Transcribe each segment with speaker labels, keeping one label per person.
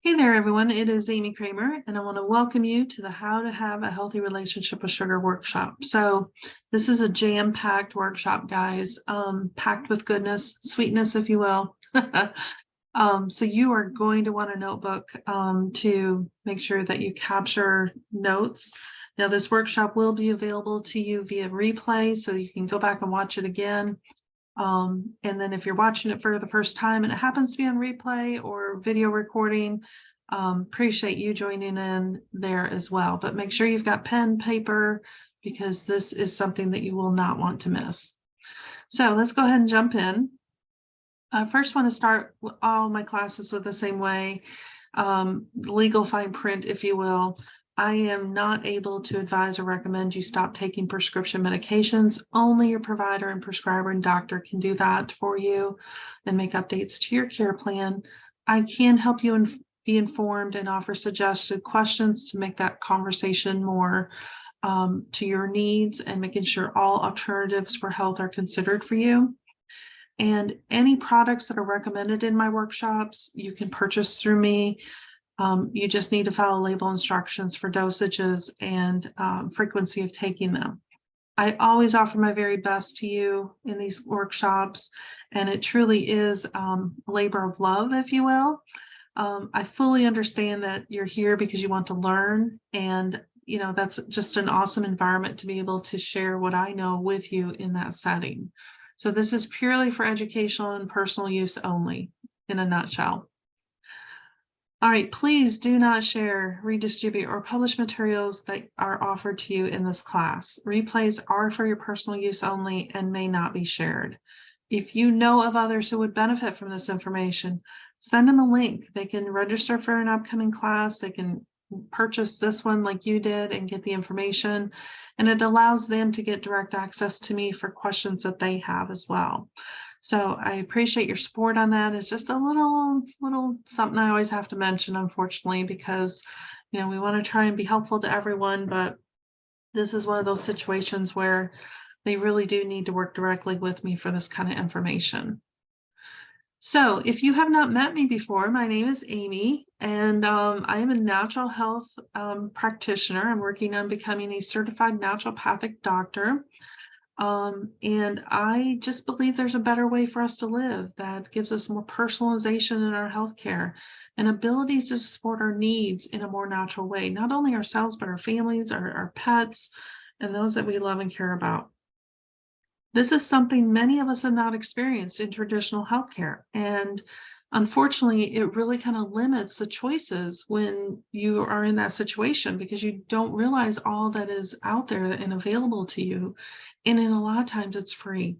Speaker 1: Hey there, everyone. It is Amy Kramer, and I want to welcome you to the How to Have a Healthy Relationship with Sugar workshop. So this is a jam-packed workshop, guys, packed with goodness, sweetness, if you will. So you are going to want a notebook to make sure that you capture notes. Now, this workshop will be available to you via replay, so you can go back and watch it again. And then if you're watching it for the first time and it happens to be on replay or video recording, appreciate you joining in there as well. But make sure you've got pen, paper, because this is something that you will not want to miss. So let's go ahead and jump in. I first want to start all my classes with the same way, legal fine print, if you will. I am not able to advise or recommend you stop taking prescription medications. Only your provider and prescriber and doctor can do that for you and make updates to your care plan. I can help you be informed and offer suggested questions to make that conversation more to your needs and making sure all alternatives for health are considered for you. And any products that are recommended in my workshops, you can purchase through me. You just need to follow label instructions for dosages and frequency of taking them. I always offer my very best to you in these workshops, and it truly is a labor of love, if you will. I fully understand that you're here because you want to learn, and that's just an awesome environment to be able to share what I know with you in that setting. So this is purely for educational and personal use only, in a nutshell. All right, please do not share, redistribute, or publish materials that are offered to you in this class. Replays are for your personal use only and may not be shared. If you know of others who would benefit from this information, send them a link. They can register for an upcoming class. They can purchase this one like you did and get the information. And it allows them to get direct access to me for questions that they have as well. So I appreciate your support on that. It's just a little something I always have to mention, unfortunately, because we want to try and be helpful to everyone, but this is one of those situations where they really do need to work directly with me for this kind of information. So if you have not met me before, my name is Amy, and I am a natural health practitioner. I'm working on becoming a certified naturopathic doctor. And I just believe there's a better way for us to live that gives us more personalization in our healthcare and abilities to support our needs in a more natural way, not only ourselves, but our families, our pets, and those that we love and care about. This is something many of us have not experienced in traditional healthcare. And unfortunately, it really kind of limits the choices when you are in that situation because you don't realize all that is out there and available to you. And in a lot of times it's free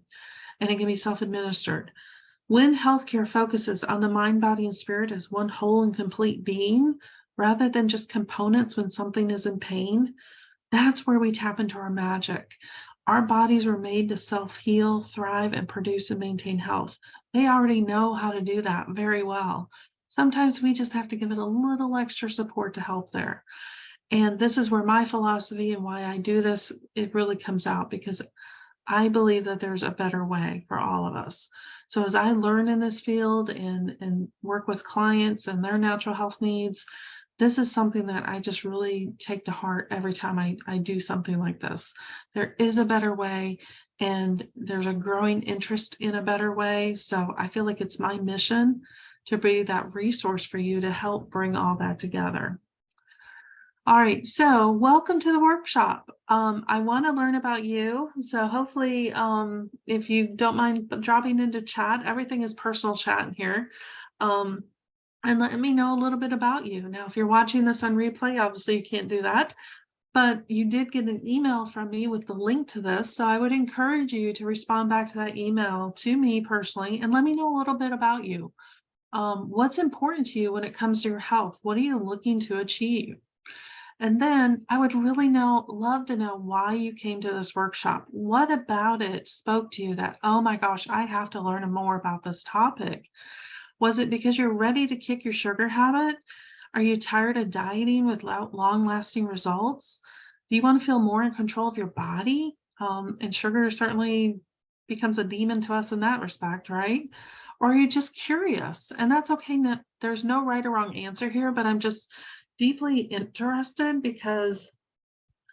Speaker 1: and it can be self-administered. When healthcare focuses on the mind, body, and spirit as one whole and complete being, rather than just components when something is in pain, that's where we tap into our magic. Our bodies were made to self-heal, thrive, and produce and maintain health. They already know how to do that very well. Sometimes we just have to give it a little extra support to help there. And this is where my philosophy and why I do this, it really comes out because I believe that there's a better way for all of us. So as I learn in this field and work with clients and their natural health needs, this is something that I just really take to heart every time I do something like this. There is a better way, and there's a growing interest in a better way. So I feel like it's my mission to be that resource for you to help bring all that together. All right, so welcome to the workshop. I want to learn about you. So hopefully, if you don't mind dropping into chat, everything is personal chat in here. And let me know a little bit about you. Now, if you're watching this on replay, obviously you can't do that, but you did get an email from me with the link to this. So I would encourage you to respond back to that email to me personally and let me know a little bit about you. What's important to you when it comes to your health? What are you looking to achieve? And then I would really love to know why you came to this workshop. What about it spoke to you that, oh my gosh, I have to learn more about this topic? Was it because you're ready to kick your sugar habit? Are you tired of dieting without long-lasting results? Do you want to feel more in control of your body? And sugar certainly becomes a demon to us in that respect, right? or are you just curious? And that's okay. There's no right or wrong answer here, but I'm just deeply interested because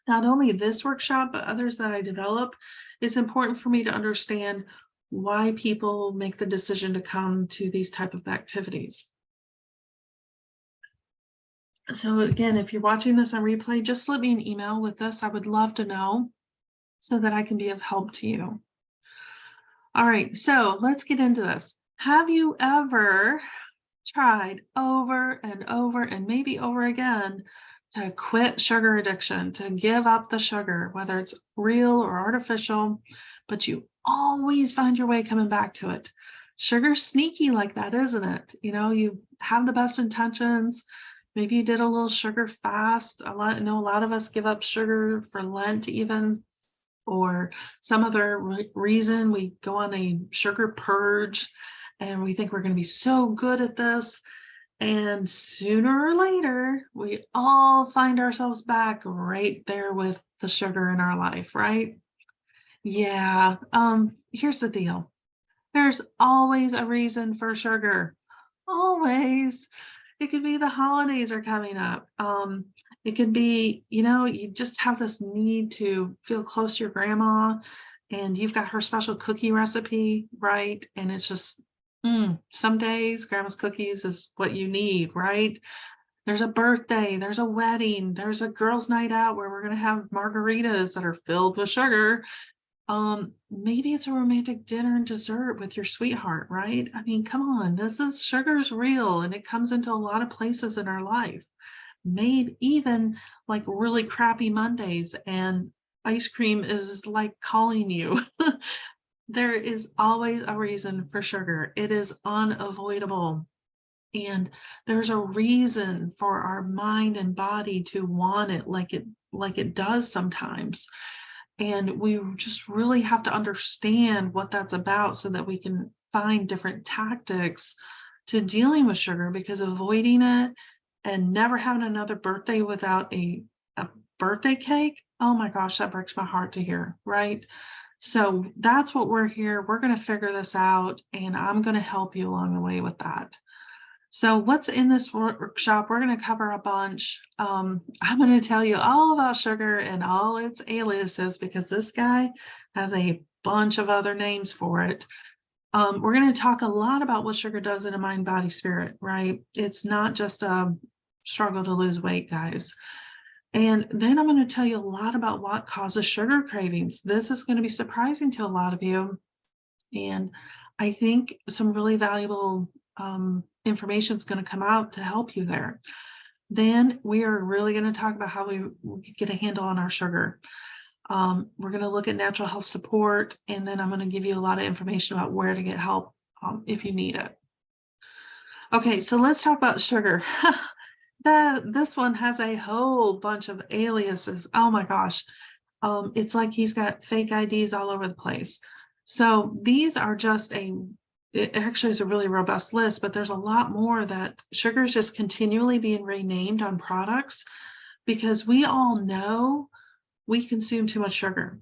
Speaker 1: not only this workshop, but others that I develop, it's important for me to understand why people make the decision to come to these type of activities. So again, if you're watching this on replay, just slip me an email with this. I would love to know so that I can be of help to you. All right, so let's get into this. Have you ever tried over and over and maybe over again to quit sugar addiction, to give up the sugar, whether it's real or artificial, but you always find your way coming back to it? Sugar's sneaky like that, isn't it? You know, you have the best intentions. Maybe you did a little sugar fast. I know a lot of us give up sugar for Lent even, or some other reason. We go on a sugar purge and we think we're going to be so good at this. And sooner or later, we all find ourselves back right there with the sugar in our life, right? Yeah. Here's the deal. There's always a reason for sugar. Always. It could be the holidays are coming up. It could be, you just have this need to feel close to your grandma and you've got her special cookie recipe, right? And it's just, some days grandma's cookies is what you need, right? There's a birthday, there's a wedding, there's a girls' night out where we're going to have margaritas that are filled with sugar. Maybe it's a romantic dinner and dessert with your sweetheart, right? I mean, come on, sugar is real and it comes into a lot of places in our life. Maybe even like really crappy Mondays and ice cream is like calling you. There is always a reason for sugar. It is unavoidable. And there's a reason for our mind and body to want it like it does sometimes. And we just really have to understand what that's about so that we can find different tactics to dealing with sugar, because avoiding it and never having another birthday without a birthday cake, oh my gosh, that breaks my heart to hear, right? So that's what we're here. We're going to figure this out, and I'm going to help you along the way with that. So what's in this workshop? We're going to cover a bunch. I'm going to tell you all about sugar and all its aliases, because this guy has a bunch of other names for it. We're going to talk a lot about what sugar does in a mind, body, spirit, right? It's not just a struggle to lose weight, guys. And then I'm going to tell you a lot about what causes sugar cravings. This is going to be surprising to a lot of you. And I think some really valuable information is going to come out to help you there. Then we are really going to talk about how we get a handle on our sugar. We're going to look at natural health support, and then I'm going to give you a lot of information about where to get help if you need it. Okay, so let's talk about sugar. This one has a whole bunch of aliases. Oh my gosh. It's like he's got fake IDs all over the place. So these are just it actually is a really robust list, but there's a lot more that sugar is just continually being renamed on products, because we all know we consume too much sugar.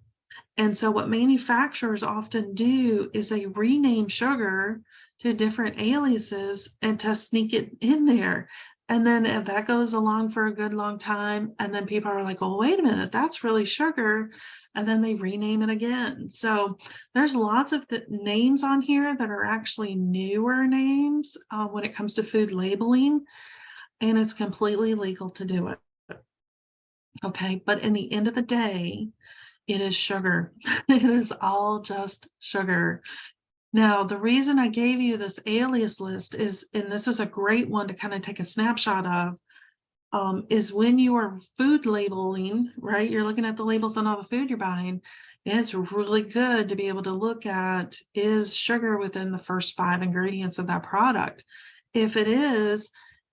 Speaker 1: And so what manufacturers often do is they rename sugar to different aliases and to sneak it in there. And then that goes along for a good long time. And then people are like, oh, wait a minute, that's really sugar. And then they rename it again. So there's lots of names on here that are actually newer names when it comes to food labeling. And it's completely legal to do it. Okay, but in the end of the day, it is sugar. It is all just sugar. Now, the reason I gave you this alias list is, and this is a great one to kind of take a snapshot of, is when you are food labeling, right? You're looking at the labels on all the food you're buying. It's really good to be able to look at, is sugar within the first 5 ingredients of that product? If it is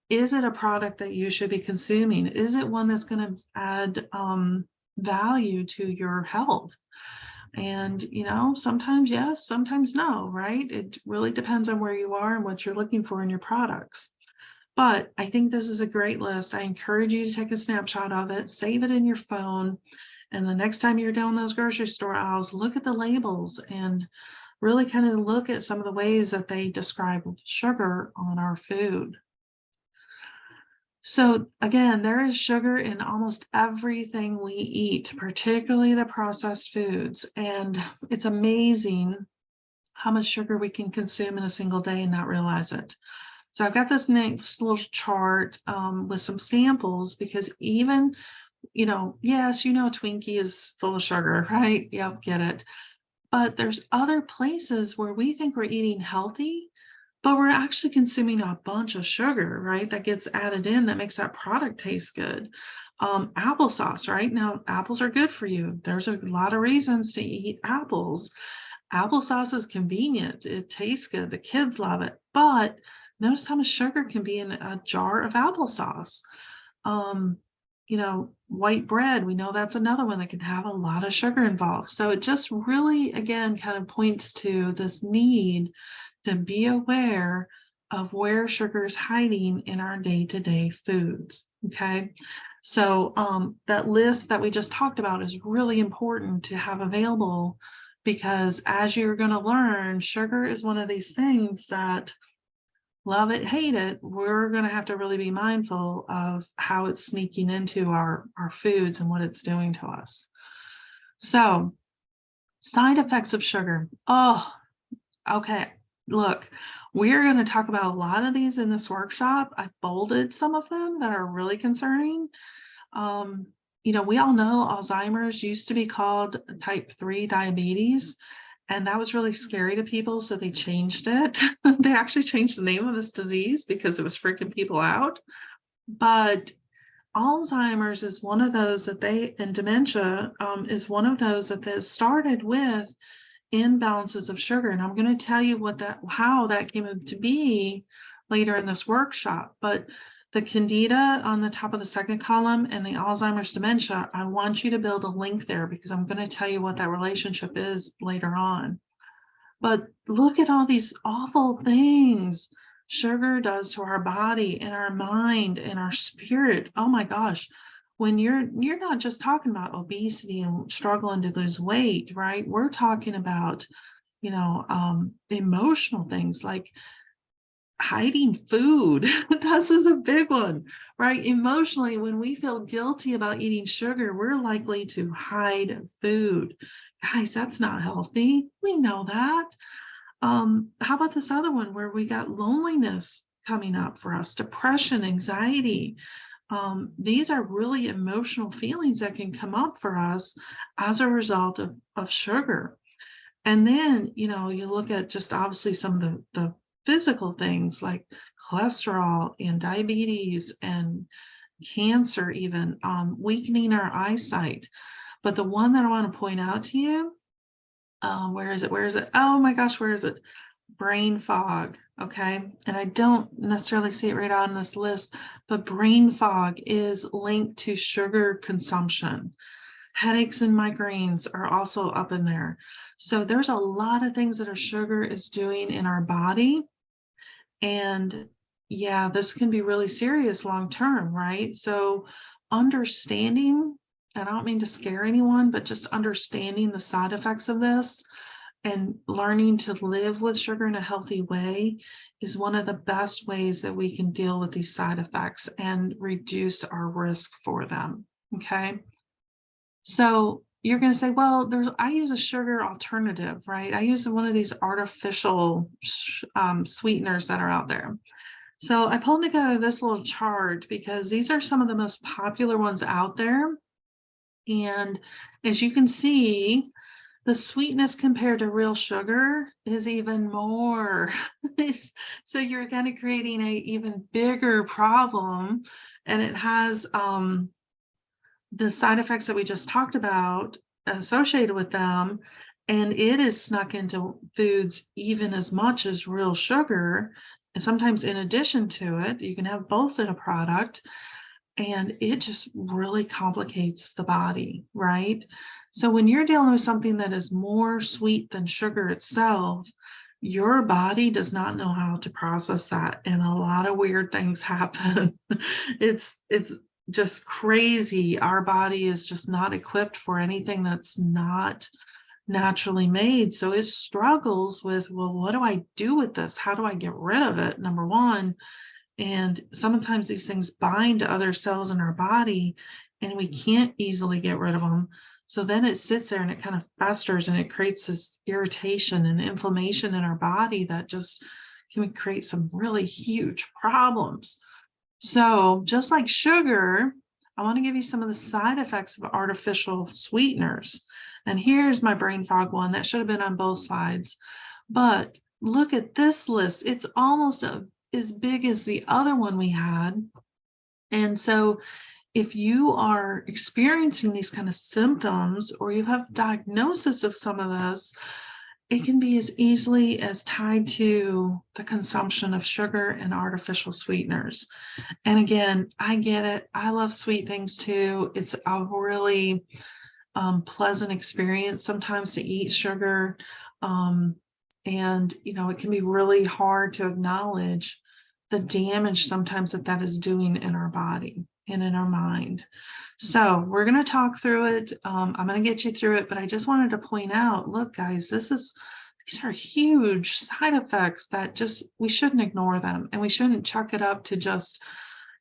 Speaker 1: it a product that you should be consuming? Is it one that's going to add value to your health? And, sometimes yes, sometimes no, right? It really depends on where you are and what you're looking for in your products. But I think this is a great list. I encourage you to take a snapshot of it, save it in your phone. And the next time you're down those grocery store aisles, look at the labels and really kind of look at some of the ways that they describe sugar on our food. So again, there is sugar in almost everything we eat, particularly the processed foods. And it's amazing how much sugar we can consume in a single day and not realize it. So I've got this next little chart with some samples because even, yes, Twinkie is full of sugar, right? Yep, get it. But there's other places where we think we're eating healthy, but we're actually consuming a bunch of sugar, right? That gets added in that makes that product taste good. Applesauce, right? Now, apples are good for you. There's a lot of reasons to eat apples. Applesauce is convenient. It tastes good. The kids love it. But notice how much sugar can be in a jar of applesauce. Um, white bread, we know that's another one that can have a lot of sugar involved. So it just really, again, kind of points to this need to be aware of where sugar is hiding in our day-to-day foods. Okay. So that list that we just talked about is really important to have available because as you're going to learn, sugar is one of these things that love it, hate it, we're going to have to really be mindful of how it's sneaking into our foods and what it's doing to us. So, side effects of sugar. Oh, okay. Look, we're going to talk about a lot of these in this workshop. I bolded some of them that are really concerning. We all know Alzheimer's used to be called type 3 diabetes. And that was really scary to people, so they changed it. They actually changed the name of this disease because it was freaking people out. But Alzheimer's is one of those and dementia is one of those that started with imbalances of sugar. And I'm going to tell you how that came to be later in this workshop. But the Candida on the top of the second column and the Alzheimer's dementia, I want you to build a link there because I'm going to tell you what that relationship is later on. But look at all these awful things sugar does to our body and our mind and our spirit. Oh my gosh. When you're not just talking about obesity and struggling to lose weight, right? We're talking about, emotional things like hiding food. This is a big one, right? Emotionally, when we feel guilty about eating sugar, we're likely to hide food. Guys, that's not healthy. We know that. How about this other one where we got loneliness coming up for us, depression, anxiety? These are really emotional feelings that can come up for us as a result of sugar. And then, you look at just obviously some of the physical things like cholesterol and diabetes and cancer, even weakening our eyesight. But the one that I want to point out to you, where is it? Where is it? Oh my gosh, where is it? Brain fog. Okay. And I don't necessarily see it right on this list, but brain fog is linked to sugar consumption. Headaches and migraines are also up in there. So there's a lot of things that our sugar is doing in our body. And yeah, this can be really serious long term, right? So understanding, and I don't mean to scare anyone, but just understanding the side effects of this and learning to live with sugar in a healthy way is one of the best ways that we can deal with these side effects and reduce our risk for them. Okay. So you're going to say, well, I use a sugar alternative, right? I use one of these artificial sweeteners that are out there. So I pulled together this little chart because these are some of the most popular ones out there. And as you can see, the sweetness compared to real sugar is even more. So you're kind of creating a even bigger problem. And it has the side effects that we just talked about associated with them, and it is snuck into foods even as much as real sugar, and sometimes in addition to it. You can have both in a product, and it just really complicates the body, right? So when you're dealing with something that is more sweet than sugar itself, your body does not know how to process that, and a lot of weird things happen. It's just crazy. Our body is just not equipped for anything that's not naturally made. So it struggles with, well, what do I do with this? How do I get rid of it? Number one. And sometimes these things bind to other cells in our body and we can't easily get rid of them. So then it sits there and it kind of festers and it creates this irritation and inflammation in our body that just can create some really huge problems. So just like sugar, I want to give you some of the side effects of artificial sweeteners. And here's my brain fog one that should have been on both sides. But look at this list. It's almost as big as the other one we had. And so if you are experiencing these kind of symptoms or you have diagnosis of some of this, it can be as easily as tied to the consumption of sugar and artificial sweeteners. And again, I get it. I love sweet things too. It's a really pleasant experience sometimes to eat sugar. And, it can be really hard to acknowledge the damage sometimes that is doing in our body and in our mind. So we're going to talk through it. I'm going to get you through it, but I just wanted to point out, look, guys, these are huge side effects that we shouldn't ignore them, and we shouldn't chuck it up to just,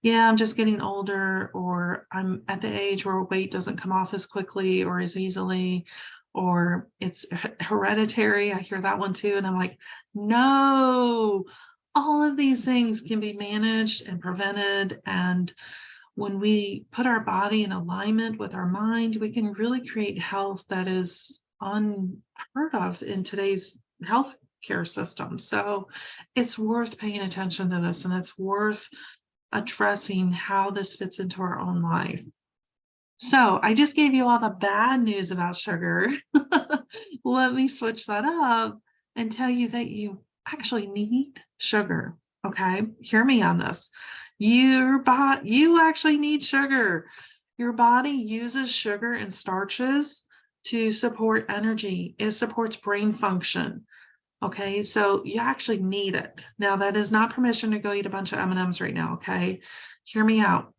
Speaker 1: yeah, I'm just getting older, or I'm at the age where weight doesn't come off as quickly or as easily, or it's hereditary. I hear that one too. And I'm like, no, all of these things can be managed and prevented. And when we put our body in alignment with our mind, we can really create health that is unheard of in today's healthcare system. So it's worth paying attention to this, and it's worth addressing how this fits into our own life. So I just gave you all the bad news about sugar. Let me switch that up and tell you that you actually need sugar. Okay, hear me on this. You actually need sugar. Your body uses sugar and starches to support energy. It supports brain function. Okay, so you actually need it. Now, that is not permission to go eat a bunch of M&Ms right now. Okay, hear me out.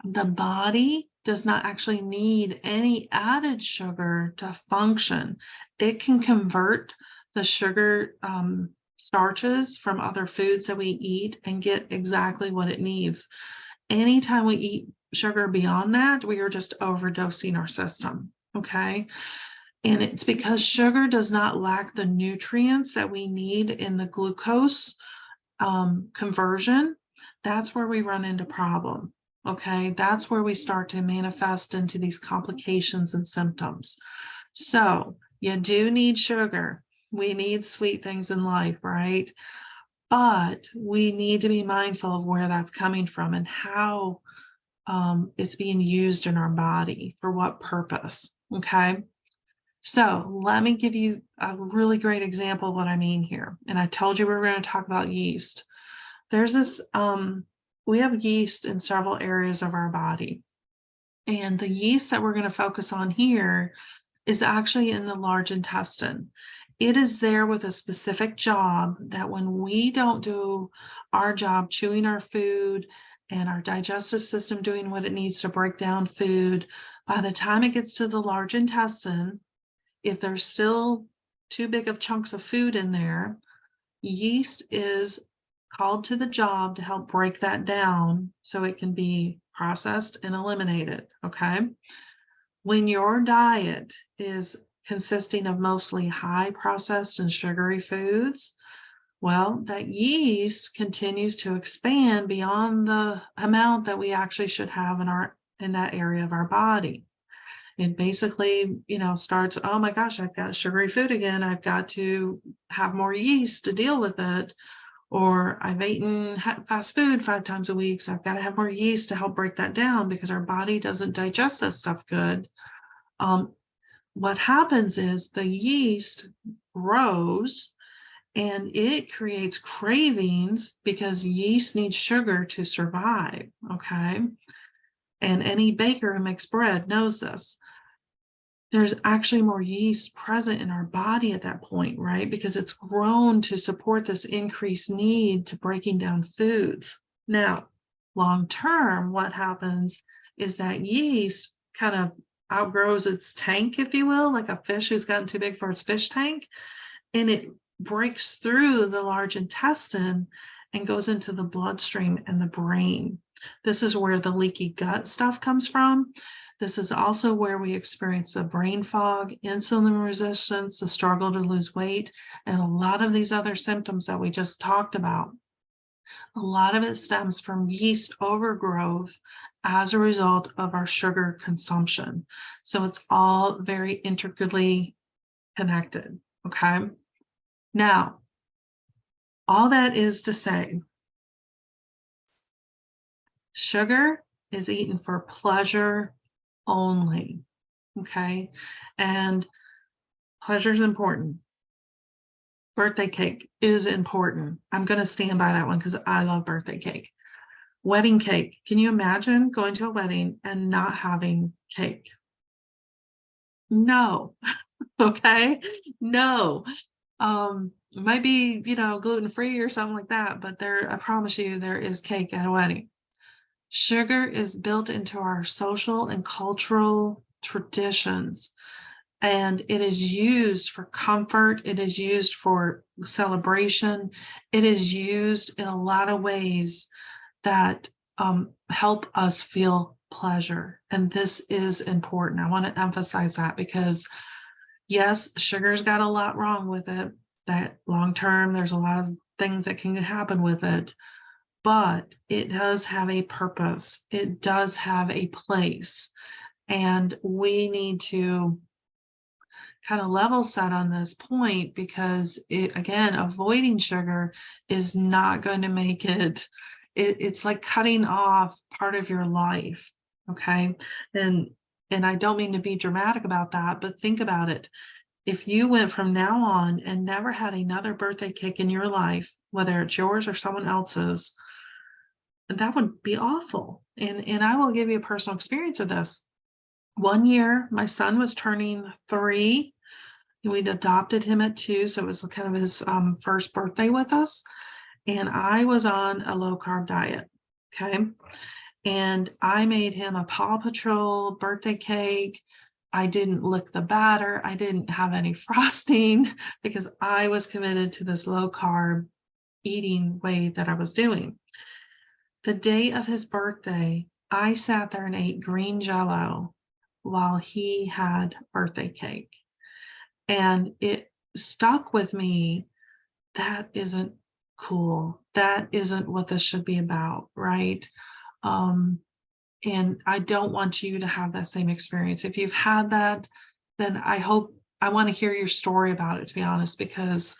Speaker 1: The body does not actually need any added sugar to function. It can convert the sugar starches from other foods that we eat and get exactly what it needs. Anytime we eat sugar beyond that, we are just overdosing our system. Okay. And it's because sugar does not lack the nutrients that we need in the glucose conversion. That's where we run into problem. Okay, that's where we start to manifest into these complications and symptoms. So you do need sugar. We need sweet things in life, right? But we need to be mindful of where that's coming from and how it's being used in our body, for what purpose. Okay. So let me give you a really great example of what I mean here. And I told you we were going to talk about yeast. There's this, we have yeast in several areas of our body. And the yeast that we're going to focus on here is actually in the large intestine. It is there with a specific job that when we don't do our job chewing our food and our digestive system doing what it needs to break down food, by the time it gets to the large intestine, if there's still too big of chunks of food in there, yeast is called to the job to help break that down so it can be processed and eliminated. Okay. When your diet is consisting of mostly high processed and sugary foods, well, that yeast continues to expand beyond the amount that we actually should have in that area of our body. It basically, starts, oh my gosh, I've got sugary food again. I've got to have more yeast to deal with it. Or I've eaten fast food 5 times a week, so I've got to have more yeast to help break that down because our body doesn't digest that stuff good. What happens is the yeast grows and it creates cravings because yeast needs sugar to survive, okay? And any baker who makes bread knows this. There's actually more yeast present in our body at that point, right? Because it's grown to support this increased need to breaking down foods. Now, long term, what happens is that yeast kind of outgrows its tank, if you will, like a fish who's gotten too big for its fish tank, and it breaks through the large intestine and goes into the bloodstream and the brain. This is where the leaky gut stuff comes from. This is also where we experience the brain fog, insulin resistance, the struggle to lose weight, and a lot of these other symptoms that we just talked about. A lot of it stems from yeast overgrowth as a result of our sugar consumption. So it's all very intricately connected, okay? Now, all that is to say, sugar is eaten for pleasure only, okay? And pleasure is important. Birthday cake is important. I'm going to stand by that one because I love birthday cake. Wedding cake. Can you imagine going to a wedding and not having cake? No. Okay. No. It might be, gluten-free or something like that, but I promise you there is cake at a wedding. Sugar is built into our social and cultural traditions, and it is used for comfort. It is used for celebration. It is used in a lot of ways that help us feel pleasure. And this is important. I want to emphasize that because, yes, sugar's got a lot wrong with it. That long term, there's a lot of things that can happen with it, but it does have a purpose. It does have a place. And we need to kind of level set on this point because again, avoiding sugar is not going to make it's like cutting off part of your life. Okay. And I don't mean to be dramatic about that, but think about it. If you went from now on and never had another birthday cake in your life, whether it's yours or someone else's, that would be awful. And I will give you a personal experience of this. One year, my son was turning 3. We'd adopted him at 2, so it was kind of his first birthday with us. And I was on a low carb diet. Okay. And I made him a Paw Patrol birthday cake. I didn't lick the batter. I didn't have any frosting because I was committed to this low carb eating way that I was doing. The day of his birthday, I sat there and ate green Jell-O while he had birthday cake. And it stuck with me. That isn't cool. That isn't what this should be about, right? And I don't want you to have that same experience. If you've had that, then I want to hear your story about it, to be honest, because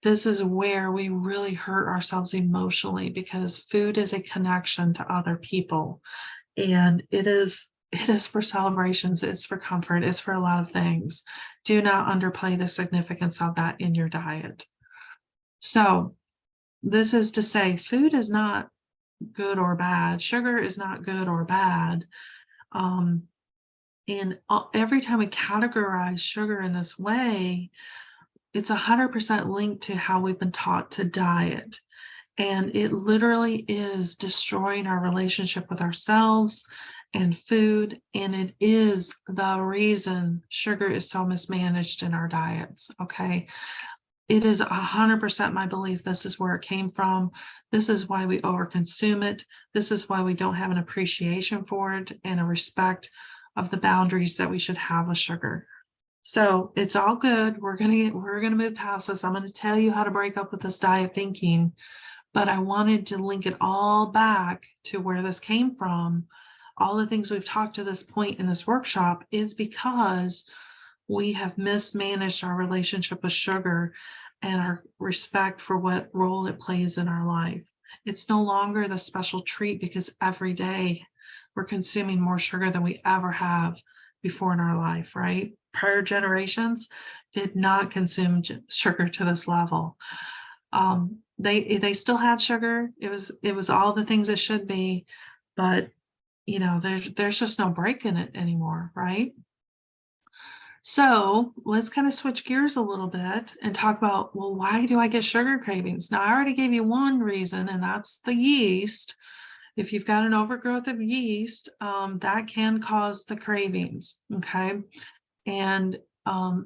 Speaker 1: this is where we really hurt ourselves emotionally, because food is a connection to other people. And it is for celebrations, it's for comfort, it's for a lot of things. Do not underplay the significance of that in your diet. So this is to say, food is not good or bad. Sugar is not good or bad. And every time we categorize sugar in this way, it's 100% linked to how we've been taught to diet. And it literally is destroying our relationship with ourselves and food. And it is the reason sugar is so mismanaged in our diets. Okay. It is 100% my belief this is where it came from. This is why we overconsume it. This is why we don't have an appreciation for it and a respect of the boundaries that we should have with sugar. So it's all good. We're gonna move past this. I'm gonna tell you how to break up with this diet thinking, but I wanted to link it all back to where this came from. All the things we've talked to this point in this workshop is because we have mismanaged our relationship with sugar and our respect for what role it plays in our life. It's no longer the special treat because every day we're consuming more sugar than we ever have before in our life, right? Prior generations did not consume sugar to this level. They still had sugar. It was all the things it should be, but there's just no break in it anymore, right? So let's kind of switch gears a little bit and talk about, well, why do I get sugar cravings? Now, I already gave you one reason, and that's the yeast. If you've got an overgrowth of yeast, that can cause the cravings, okay? And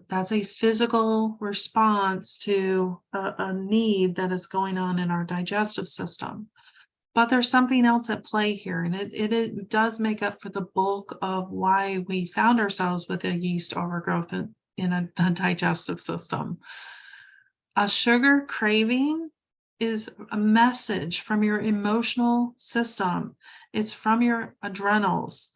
Speaker 1: that's a physical response to a need that is going on in our digestive system. But there's something else at play here, and it does make up for the bulk of why we found ourselves with a yeast overgrowth in the digestive system. A sugar craving is a message from your emotional system. It's from your adrenals.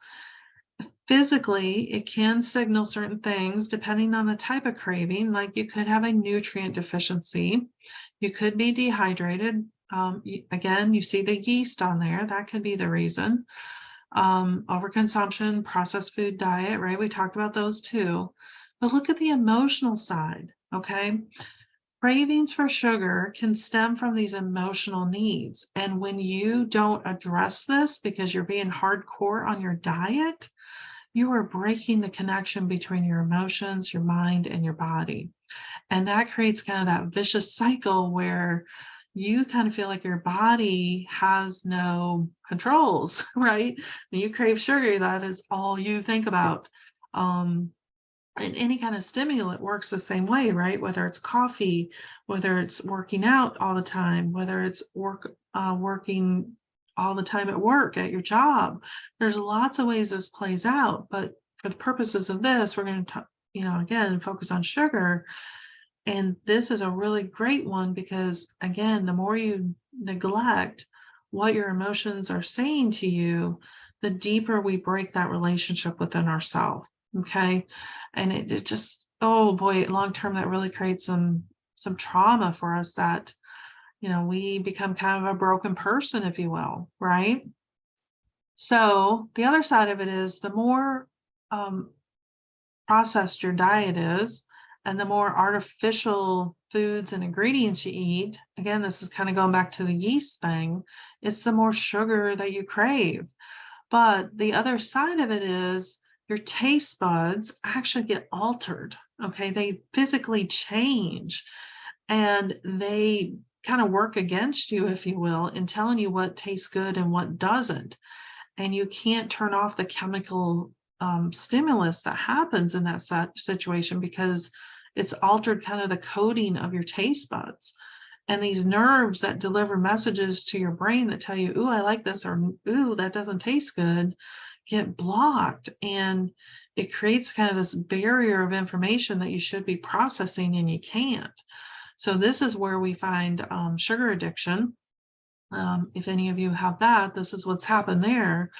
Speaker 1: Physically, it can signal certain things depending on the type of craving, like you could have a nutrient deficiency. You could be dehydrated. Again, you see the yeast on there. That could be the reason. Overconsumption, processed food diet, right? We talked about those too. But look at the emotional side, okay? Cravings for sugar can stem from these emotional needs. And when you don't address this because you're being hardcore on your diet, you are breaking the connection between your emotions, your mind, and your body. And that creates kind of that vicious cycle where you kind of feel like your body has no controls, right? When you crave sugar, that is all you think about. And any kind of stimulant works the same way, right? Whether it's coffee, whether it's working out all the time, whether it's working all the time at work, at your job. There's lots of ways this plays out, but for the purposes of this, we're going to, again, focus on sugar. And this is a really great one because, again, the more you neglect what your emotions are saying to you, the deeper we break that relationship within ourselves. Okay. And it just, oh boy, long term, that really creates some trauma for us that, we become kind of a broken person, if you will, right? So the other side of it is the more processed your diet is, and the more artificial foods and ingredients you eat, again, this is kind of going back to the yeast thing, it's the more sugar that you crave. But the other side of it is your taste buds actually get altered. Okay. They physically change and they kind of work against you, if you will, in telling you what tastes good and what doesn't. And you can't turn off the chemical stimulus that happens in that situation because it's altered kind of the coding of your taste buds. And these nerves that deliver messages to your brain that tell you, ooh, I like this, or ooh, that doesn't taste good, get blocked. And it creates kind of this barrier of information that you should be processing and you can't. So this is where we find sugar addiction. If any of you have that, this is what's happened there.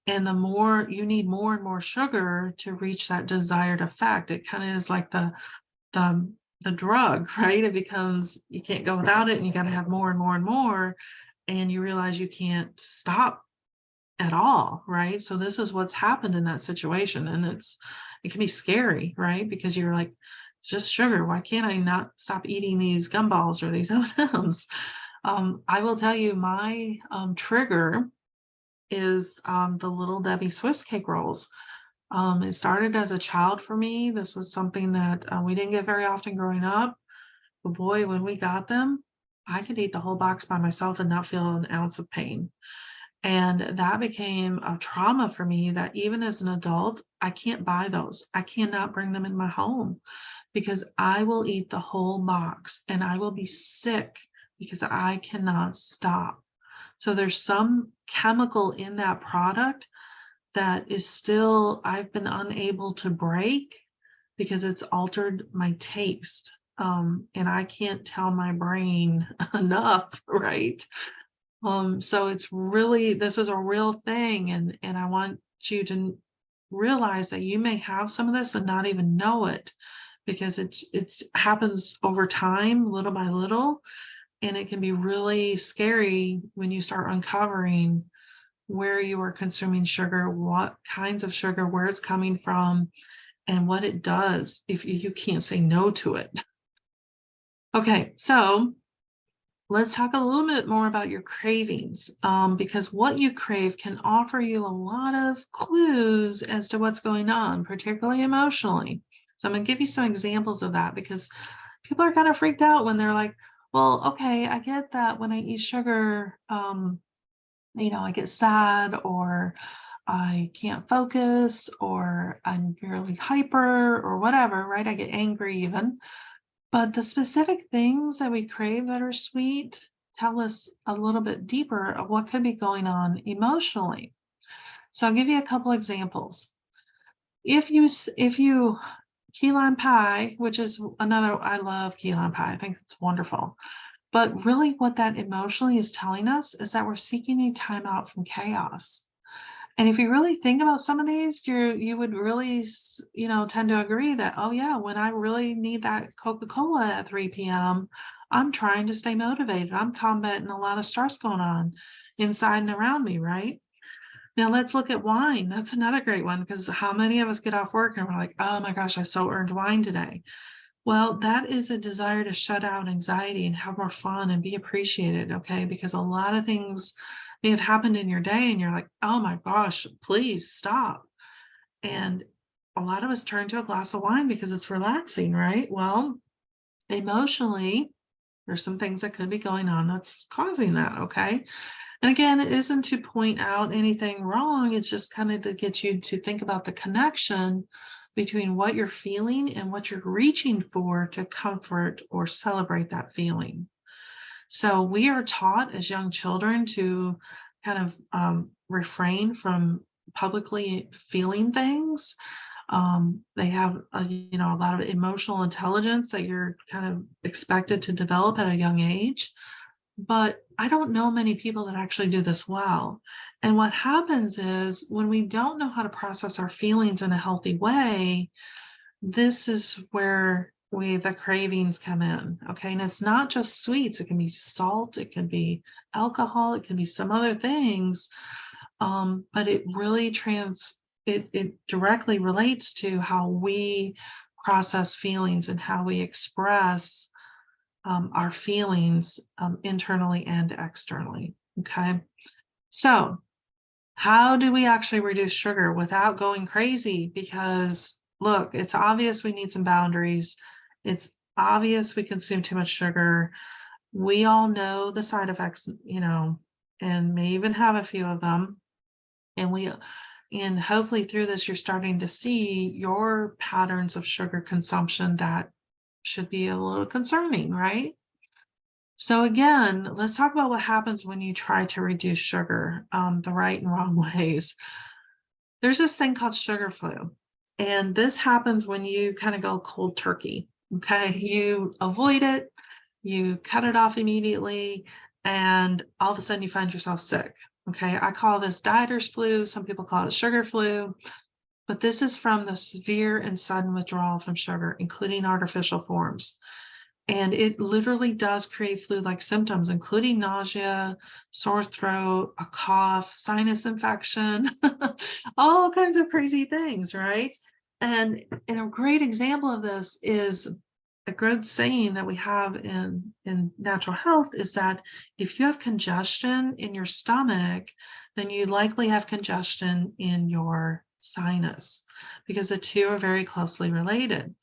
Speaker 1: And the more you need more and more sugar to reach that desired effect, it kind of is like the drug, right? It becomes, you can't go without it and you got to have more and more and more. And you realize you can't stop at all, right? So this is what's happened in that situation. And it can be scary, right? Because you're like, just sugar. Why can't I not stop eating these gumballs or these M&Ms? I will tell you my trigger is the Little Debbie Swiss cake rolls. It started as a child for me. This was something that we didn't get very often growing up. But boy, when we got them, I could eat the whole box by myself and not feel an ounce of pain. And that became a trauma for me that even as an adult, I can't buy those. I cannot bring them in my home because I will eat the whole box and I will be sick because I cannot stop. So there's some chemical in that product that is still, I've been unable to break because it's altered my taste. And I can't tell my brain enough, right? So it's really, this is a real thing. And I want you to realize that you may have some of this and not even know it because it happens over time, little by little. And it can be really scary when you start uncovering where you are consuming sugar, what kinds of sugar, where it's coming from, and what it does if you can't say no to it. Okay, so let's talk a little bit more about your cravings, because what you crave can offer you a lot of clues as to what's going on, particularly emotionally. So I'm going to give you some examples of that because people are kind of freaked out when they're like, well, okay, I get that when I eat sugar, I get sad, or I can't focus, or I'm really hyper, or whatever, right? I get angry even. But the specific things that we crave that are sweet tell us a little bit deeper of what could be going on emotionally. So I'll give you a couple examples. If you key lime pie, which is another, I love key lime pie. I think it's wonderful. But really what that emotionally is telling us is that we're seeking a time out from chaos. And if you really think about some of these, you would really, tend to agree that, oh yeah, when I really need that Coca-Cola at 3 p.m., I'm trying to stay motivated. I'm combating a lot of stress going on inside and around me, right? Now let's look at wine. That's another great one, because how many of us get off work and we're like, oh my gosh, I so earned wine today. Well, that is a desire to shut out anxiety and have more fun and be appreciated, okay? Because a lot of things may have happened in your day and you're like, oh my gosh, please stop. And a lot of us turn to a glass of wine because it's relaxing, right? Well, emotionally, there's some things that could be going on that's causing that, okay? And again, it isn't to point out anything wrong. It's just kind of to get you to think about the connection between what you're feeling and what you're reaching for to comfort or celebrate that feeling. So we are taught as young children to kind of refrain from publicly feeling things. They have a lot of emotional intelligence that you're kind of expected to develop at a young age. But I don't know many people that actually do this well. And what happens is when we don't know how to process our feelings in a healthy way, this is where the cravings come in. Okay. And it's not just sweets, it can be salt, it can be alcohol, it can be some other things. But it really it directly relates to how we process feelings and how we express our feelings internally and externally. Okay. So, how do we actually reduce sugar without going crazy? Because look, it's obvious we need some boundaries. It's obvious we consume too much sugar. We all know the side effects, and may even have a few of them. And hopefully through this, you're starting to see your patterns of sugar consumption that should be a little concerning, right? So again, let's talk about what happens when you try to reduce sugar the right and wrong ways. There's this thing called sugar flu, and this happens when you kind of go cold turkey. Okay, you avoid it, you cut it off immediately, and all of a sudden you find yourself sick. Okay, I call this dieter's flu. Some people call it sugar flu, but this is from the severe and sudden withdrawal from sugar, including artificial forms. And it literally does create flu-like symptoms, including nausea, sore throat, a cough, sinus infection, all kinds of crazy things, right? And a great example of this is a good saying that we have in natural health is that if you have congestion in your stomach, then you likely have congestion in your sinus, because the two are very closely related.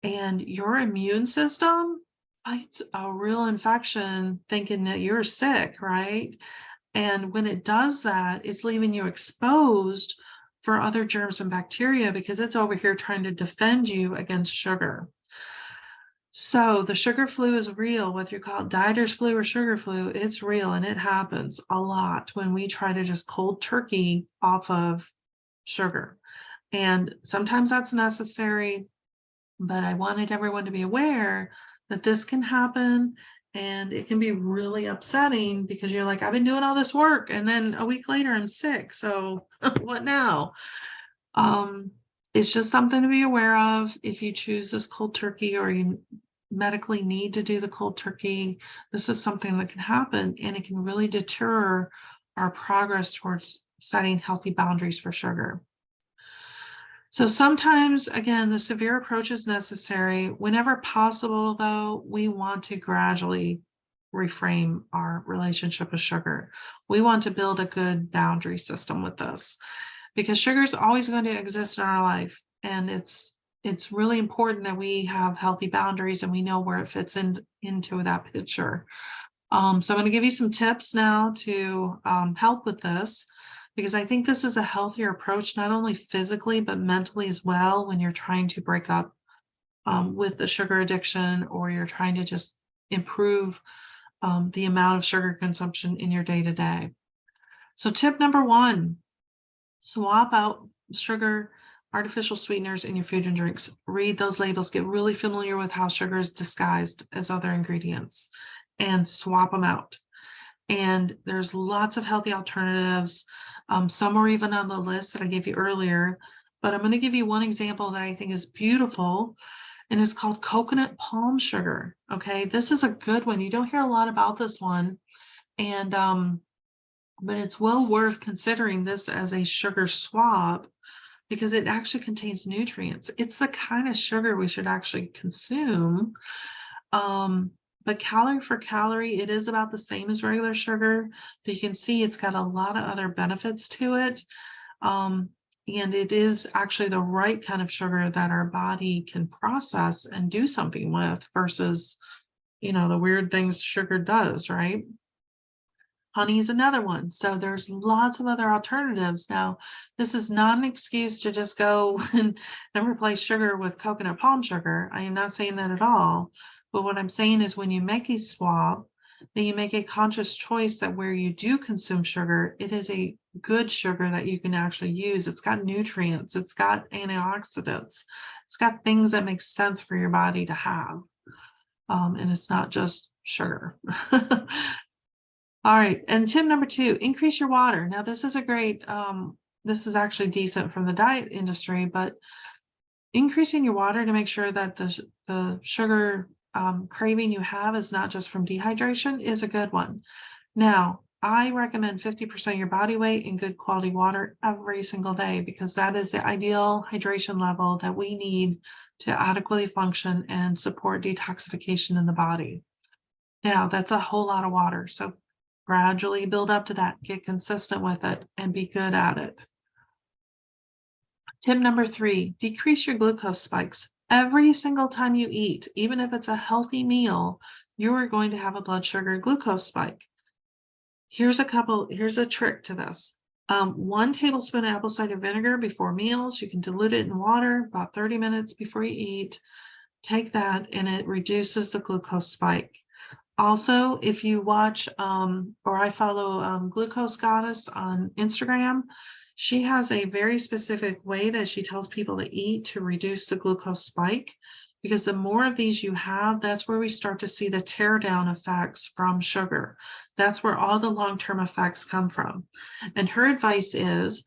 Speaker 1: And your immune system fights a real infection thinking that you're sick, right? And when it does that, it's leaving you exposed for other germs and bacteria because it's over here trying to defend you against sugar. So the sugar flu is real, whether you call it dieter's flu or sugar flu, it's real, and it happens a lot when we try to just cold turkey off of sugar. And sometimes that's necessary, but I wanted everyone to be aware that this can happen, and it can be really upsetting because you're like, I've been doing all this work and then a week later I'm sick. So what now? Um, it's just something to be aware of if you choose this cold turkey or you medically need to do the cold turkey. This is something that can happen, and it can really deter our progress towards setting healthy boundaries for sugar. So sometimes, again, the severe approach is necessary. Whenever possible, though, we want to gradually reframe our relationship with sugar. We want to build a good boundary system with this, because sugar is always going to exist in our life. And it's really important that we have healthy boundaries and we know where it fits into that picture. So I'm going to give you some tips now to help with this, because I think this is a healthier approach, not only physically, but mentally as well, when you're trying to break up with the sugar addiction, or you're trying to just improve the amount of sugar consumption in your day-to-day. So tip number one, swap out sugar, artificial sweeteners in your food and drinks. Read those labels, get really familiar with how sugar is disguised as other ingredients, and swap them out. And there's lots of healthy alternatives. Some are even on the list that I gave you earlier, but I'm going to give you one example that I think is beautiful, and it's called coconut palm sugar. Okay, this is a good one. You don't hear a lot about this one, and but it's well worth considering this as a sugar swap, because it actually contains nutrients. It's the kind of sugar we should actually consume. But calorie for calorie, it is about the same as regular sugar, but you can see it's got a lot of other benefits to it. And it is actually the right kind of sugar that our body can process and do something with, versus, the weird things sugar does, right? Honey is another one. So there's lots of other alternatives. Now, this is not an excuse to just go and replace sugar with coconut palm sugar. I am not saying that at all. But what I'm saying is, when you make a swap, then you make a conscious choice that where you do consume sugar, it is a good sugar that you can actually use. It's got nutrients, it's got antioxidants, it's got things that make sense for your body to have. And it's not just sugar. All right, and tip number two, increase your water. Now, this is a great, this is actually decent from the diet industry, but increasing your water to make sure that the sugar craving you have is not just from dehydration is a good one. Now, I recommend 50% of your body weight in good quality water every single day, because that is the ideal hydration level that we need to adequately function and support detoxification in the body. Now, that's a whole lot of water. So gradually build up to that, get consistent with it, and be good at it. Tip number three, decrease your glucose spikes. Every single time you eat, even if it's a healthy meal, you are going to have a blood sugar glucose spike. Here's a trick to this. 1 tablespoon of apple cider vinegar before meals. You can dilute it in water about 30 minutes before you eat. Take that, and it reduces the glucose spike. Also, if you watch or I follow Glucose Goddess on Instagram, she has a very specific way that she tells people to eat to reduce the glucose spike, because the more of these you have, that's where we start to see the tear down effects from sugar. That's where all the long-term effects come from. And her advice is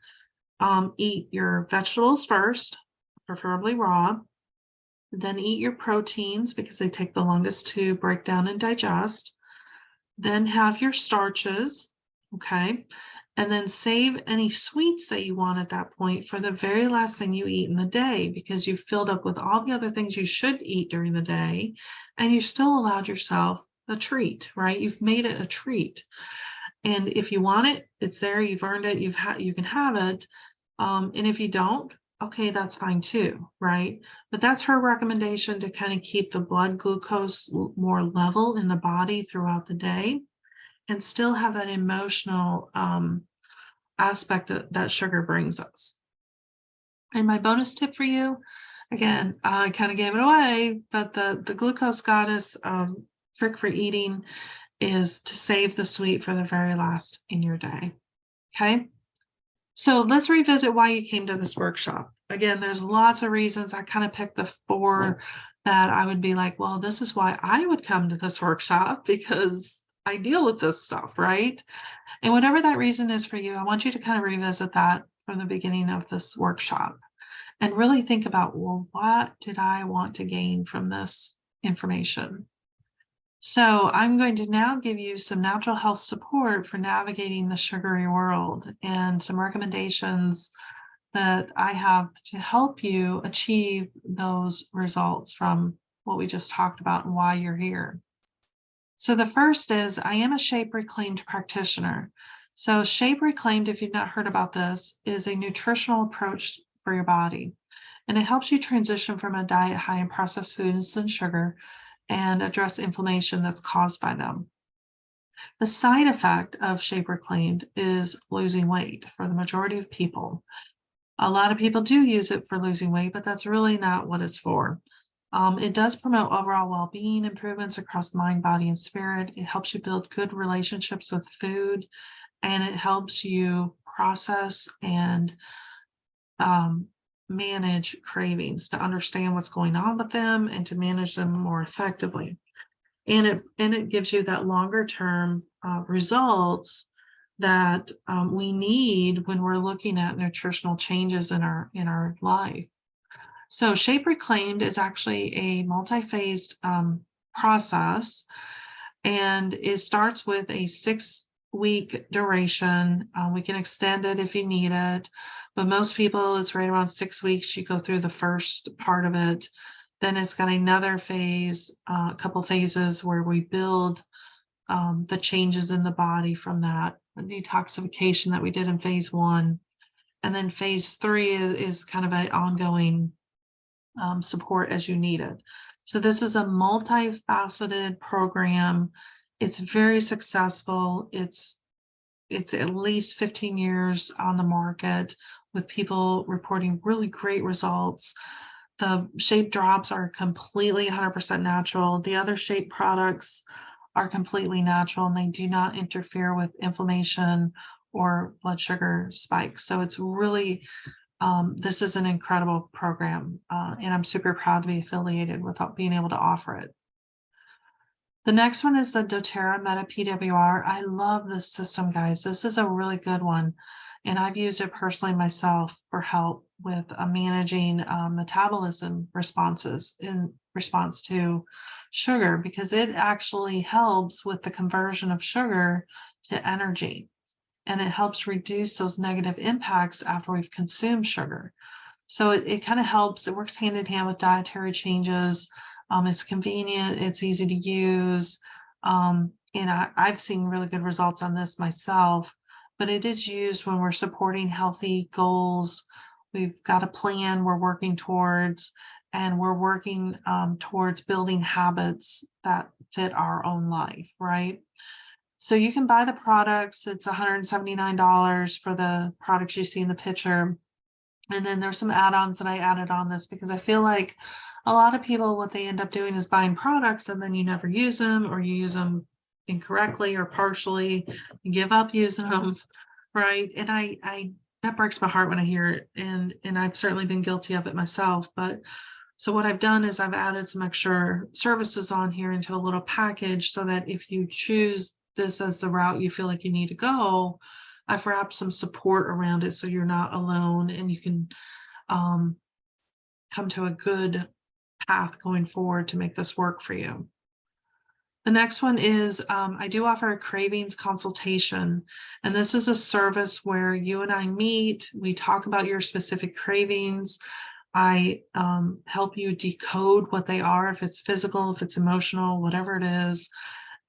Speaker 1: eat your vegetables first, preferably raw. Then eat your proteins, because they take the longest to break down and digest. Then have your starches, okay? And then save any sweets that you want at that point for the very last thing you eat in the day, because you've filled up with all the other things you should eat during the day, and you still allowed yourself a treat, right? You've made it a treat. And if you want it, it's there, you've earned it, you can have it. And if you don't, okay, that's fine too, right? But that's her recommendation, to kind of keep the blood glucose more level in the body throughout the day, and still have that emotional aspect that sugar brings us. And my bonus tip for you, again, I kind of gave it away, but the Glucose Goddess trick for eating is to save the sweet for the very last in your day, okay? So let's revisit why you came to this workshop. Again, there's lots of reasons. I kind of picked the 4 that I would be like, well, this is why I would come to this workshop, because I deal with this stuff, right? And whatever that reason is for you, I want you to kind of revisit that from the beginning of this workshop and really think about, well, what did I want to gain from this information? So I'm going to now give you some natural health support for navigating the sugary world, and some recommendations that I have to help you achieve those results from what we just talked about and why you're here. So the first is, I am a Shape Reclaimed practitioner. So Shape Reclaimed, if you've not heard about this, is a nutritional approach for your body. And it helps you transition from a diet high in processed foods and sugar, and address inflammation that's caused by them. The side effect of Shape Reclaimed is losing weight for the majority of people. A lot of people do use it for losing weight, but that's really not what it's for. It does promote overall well-being improvements across mind, body, and spirit. It helps you build good relationships with food, and it helps you process and manage cravings, to understand what's going on with them and to manage them more effectively. And it gives you that longer term results that we need when we're looking at nutritional changes in our life. So Shape Reclaimed is actually a multi-phased process, and it starts with a 6-week duration. We can extend it if you need it, but most people, it's right around 6 weeks. You go through the first part of it. Then it's got another phase, a couple phases where we build the changes in the body from that detoxification that we did in phase 1. And then phase 3 is kind of an ongoing support as you need it. So this is a multifaceted program. It's very successful. It's at least 15 years on the market with people reporting really great results. The Shape drops are completely 100% natural. The other Shape products are completely natural, and they do not interfere with inflammation or blood sugar spikes. So it's really, this is an incredible program, and I'm super proud to be affiliated with being able to offer it. The next one is the doTERRA Meta PWR. I love this system, guys. This is a really good one, and I've used it personally myself for help with managing metabolism responses in response to sugar, because it actually helps with the conversion of sugar to energy, and it helps reduce those negative impacts after we've consumed sugar. So it kind of helps. It works hand in hand with dietary changes. It's convenient, it's easy to use, and I've seen really good results on this myself, but it is used when we're supporting healthy goals. We've got a plan we're working towards, and we're working towards building habits that fit our own life, right? So you can buy the products. It's $179 for the products you see in the picture. And then there's some add-ons that I added on this because I feel like a lot of people, what they end up doing is buying products and then you never use them, or you use them incorrectly or partially, you give up using them, right? And I that breaks my heart when I hear it, and I've certainly been guilty of it myself. But so what I've done is I've added some extra services on here into a little package so that if you choose this as the route you feel like you need to go, I've wrapped some support around it so you're not alone, and you can come to a good path going forward to make this work for you. The next one is I do offer a cravings consultation, and this is a service where you and I meet, we talk about your specific cravings. I help you decode what they are, if it's physical, if it's emotional, whatever it is,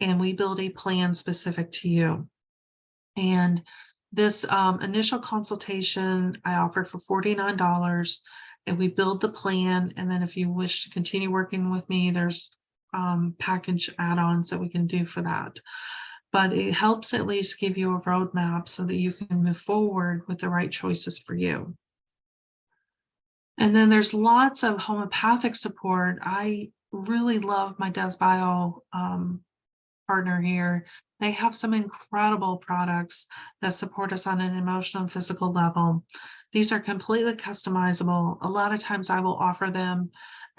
Speaker 1: and we build a plan specific to you. And this initial consultation I offered for $49, and we build the plan. And then if you wish to continue working with me, there's package add-ons that we can do for that. But it helps at least give you a roadmap so that you can move forward with the right choices for you. And then there's lots of homeopathic support. I really love my DesBio partner here. They have some incredible products that support us on an emotional and physical level. These are completely customizable. A lot of times I will offer them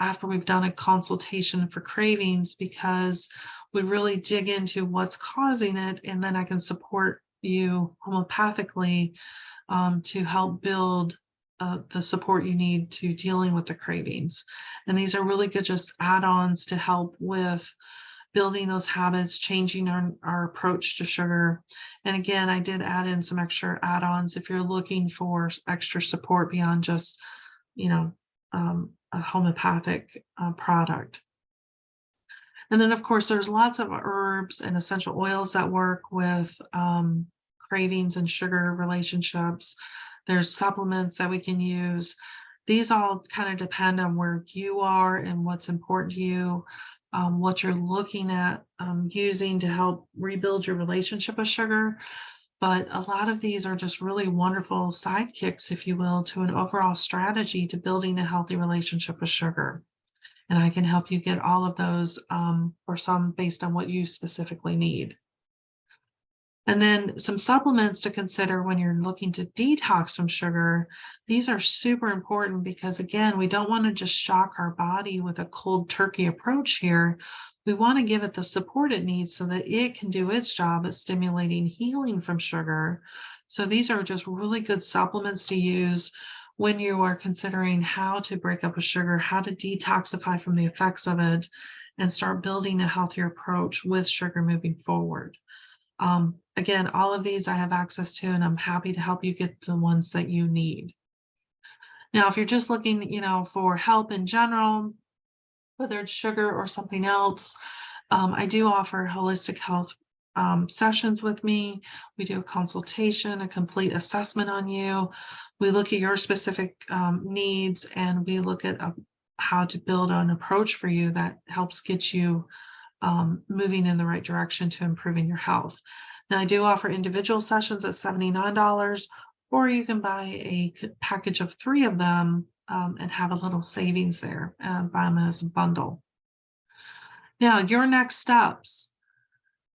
Speaker 1: after we've done a consultation for cravings, because we really dig into what's causing it, and then I can support you homeopathically to help build the support you need to dealing with the cravings. And these are really good just add-ons to help with building those habits, changing our approach to sugar. And again, I did add in some extra add-ons if you're looking for extra support beyond just, a homeopathic product. And then, of course, there's lots of herbs and essential oils that work with cravings and sugar relationships. There's supplements that we can use. These all kind of depend on where you are and what's important to you. what you're looking at using to help rebuild your relationship with sugar. But a lot of these are just really wonderful sidekicks, if you will, to an overall strategy to building a healthy relationship with sugar. And I can help you get all of those, or some based on what you specifically need. And then some supplements to consider when you're looking to detox from sugar. These are super important because, again, we don't want to just shock our body with a cold turkey approach here. We want to give it the support it needs so that it can do its job at stimulating healing from sugar. So these are just really good supplements to use when you are considering how to break up with sugar, how to detoxify from the effects of it, and start building a healthier approach with sugar moving forward. Again, all of these I have access to, and I'm happy to help you get the ones that you need. Now, if you're just looking, for help in general, whether it's sugar or something else, I do offer holistic health sessions with me. We do a consultation, a complete assessment on you. We look at your specific needs, and we look at how to build an approach for you that helps get you moving in the right direction to improving your health. Now, I do offer individual sessions at $79, or you can buy a package of 3 of them and have a little savings there, buy them as a bundle. Now, your next steps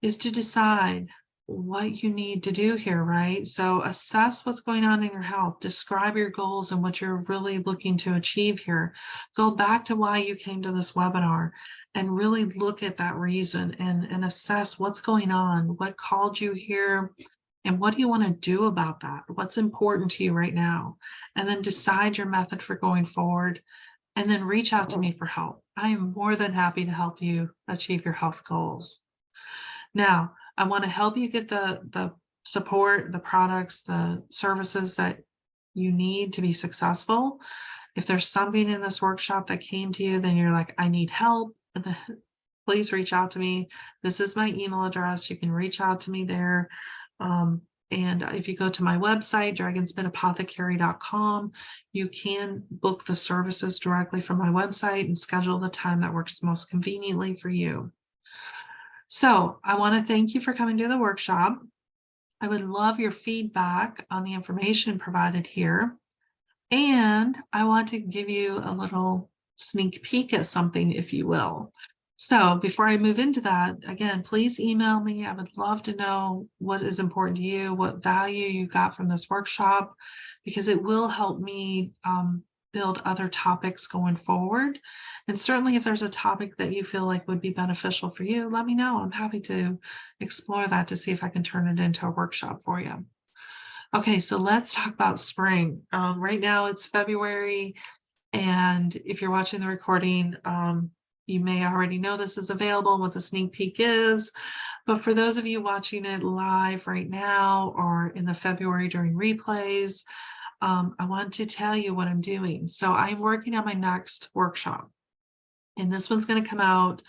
Speaker 1: is to decide what you need to do here, right? So assess what's going on in your health, describe your goals and what you're really looking to achieve here. Go back to why you came to this webinar and really look at that reason and assess what's going on, what called you here, and what do you want to do about that? What's important to you right now? And then decide your method for going forward, and then reach out to me for help. I am more than happy to help you achieve your health goals. Now, I want to help you get the support, the products, the services that you need to be successful. If there's something in this workshop that came to you, then you're like, I need help, please reach out to me. This is my email address. You can reach out to me there. And if you go to my website, dragonspinapothecary.com, you can book the services directly from my website and schedule the time that works most conveniently for you. So I want to thank you for coming to the workshop. I would love your feedback on the information provided here. And I want to give you a little sneak peek at something, if you will. So before I move into that, again, please email me. I would love to know what is important to you, what value you got from this workshop, because it will help me build other topics going forward. And certainly if there's a topic that you feel like would be beneficial for you, let me know. I'm happy to explore that to see if I can turn it into a workshop for you. Okay, so let's talk about spring. Right now it's February, and if you're watching the recording, you may already know this is available, what the sneak peek is. But for those of you watching it live right now or in the February during replays, I want to tell you what I'm doing. So I'm working on my next workshop, and this one's going to come out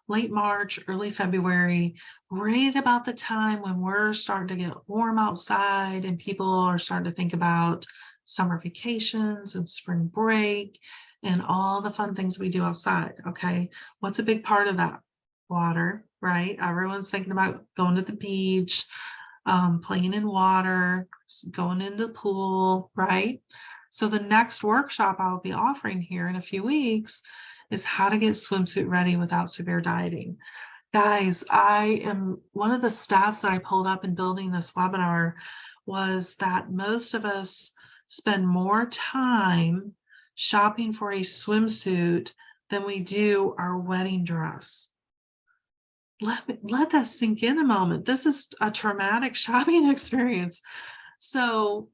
Speaker 1: late March, early February, right about the time when we're starting to get warm outside and people are starting to think about summer vacations and spring break and all the fun things we do outside. Okay, what's a big part of that? Water, right? Everyone's thinking about going to the beach, playing in water, going in the pool, right? So the next workshop I'll be offering here in a few weeks is how to get swimsuit ready without severe dieting. Guys, one of the stats that I pulled up in building this webinar was that most of us spend more time shopping for a swimsuit than we do our wedding dress. Let that sink in a moment. This is a traumatic shopping experience. So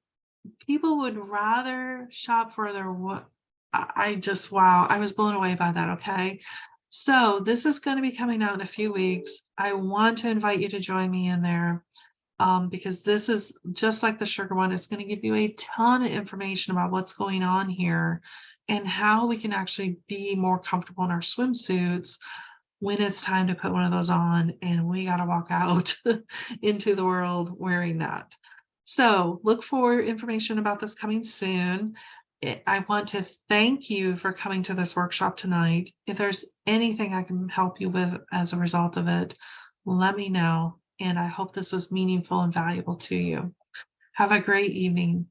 Speaker 1: people would rather shop for their wow, I was blown away by that. Okay. So this is going to be coming out in a few weeks. I want to invite you to join me in there because this is just like the sugar one. It's going to give you a ton of information about what's going on here and how we can actually be more comfortable in our swimsuits when it's time to put one of those on and we got to walk out into the world wearing that. So look for information about this coming soon. I want to thank you for coming to this workshop tonight. If there's anything I can help you with as a result of it, let me know. And I hope this was meaningful and valuable to you. Have a great evening.